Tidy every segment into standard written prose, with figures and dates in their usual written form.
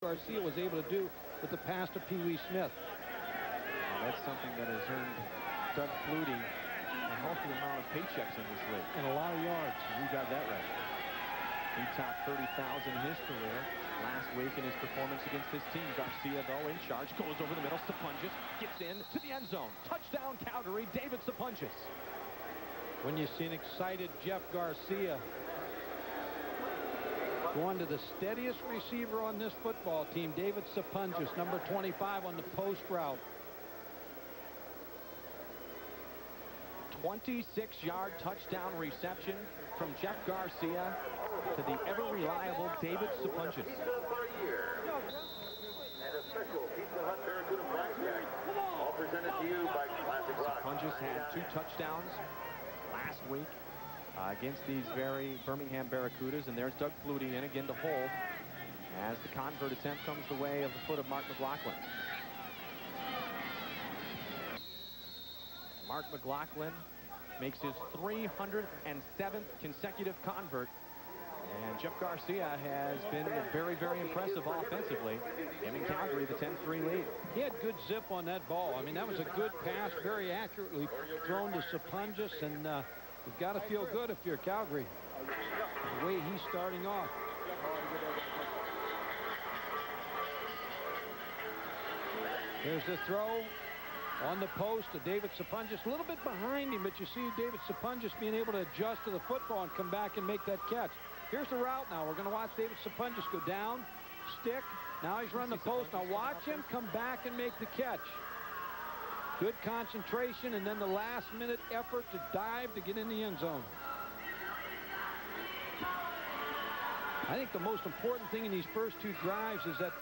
Garcia was able to do with the pass to Pee Wee Smith. That's something that has earned Doug Flutie a healthy amount of paychecks in this league. And a lot of yards. You got that right. He topped 30,000 in his career last week in his performance against his team. Garcia, though, in charge, goes over the middle. Sapunjas gets in to the end zone. Touchdown, Calgary. David Sapunjas. When you see an excited Jeff Garcia going to the steadiest receiver on this football team, David Sapunjas, number 25 on the post route. 26-yard touchdown reception from Jeff Garcia to the ever-reliable David Sapunjas. And a special Pizza Hut Barracuda prize pack, all presented to you by Classic Rock. Sapunjas had 2 touchdowns last week against these very Birmingham Barracudas, and there's Doug Flutie in again to hold as the convert attempt comes the way of the foot of Mark McLaughlin. Mark McLaughlin makes his 307th consecutive convert. And Jeff Garcia has been very, very impressive offensively. Him and Calgary, the 10-3 lead. He had good zip on that ball. I mean, that was a good pass, very accurately thrown to Sapunjas, and you've got to feel good if you're Calgary, the way he's starting off. Here's the throw on the post to David Sapunjas. A little bit behind him, but you see David Sapunjas being able to adjust to the football and come back and make that catch. Here's the route now. We're going to watch David Sapunjas go down, stick. Now he's running the post. Now watch him come back and make the catch. Good concentration, and then the last-minute effort to dive to get in the end zone. I think the most important thing in these first 2 drives is that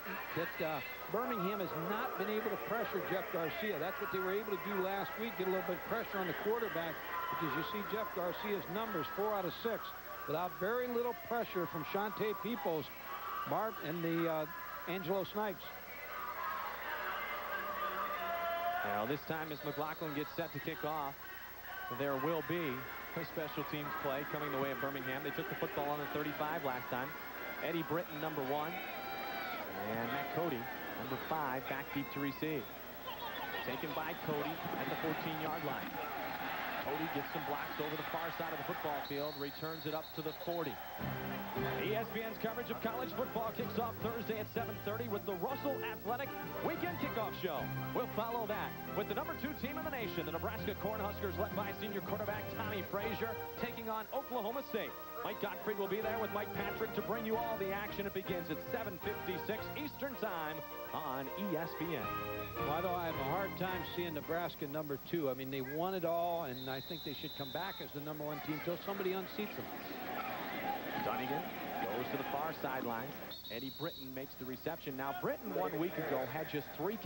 Birmingham has not been able to pressure Jeff Garcia. That's what they were able to do last week, get a little bit of pressure on the quarterback, because you see Jeff Garcia's numbers, 4 out of 6, without very little pressure from Shante Peoples, Marv, and the Angelo Snipes. Now this time as McLaughlin gets set to kick off, there will be a special teams play coming the way of Birmingham. They took the football on the 35 last time. Eddie Britton, number 1. And Matt Cody, number 5, back deep to receive. Taken by Cody at the 14-yard line. Cody gets some blocks over the far side of the football field, returns it up to the 40. ESPN's coverage of college football kicks off Thursday at 7:30 with the Russell Athletic Weekend Kickoff Show. We'll follow that with the number 2 team in the nation, the Nebraska Cornhuskers, led by senior quarterback Tommy Frazier, taking on Oklahoma State. Mike Gottfried will be there with Mike Patrick to bring you all the action. It begins at 7:56 Eastern Time on ESPN. Well, I have a hard time seeing Nebraska number 2. I mean, they won it all, and I think they should come back as the number 1 team until somebody unseats them. Dunnigan goes to the far sideline. Eddie Britton makes the reception. Now, Britton 1 week ago had just 3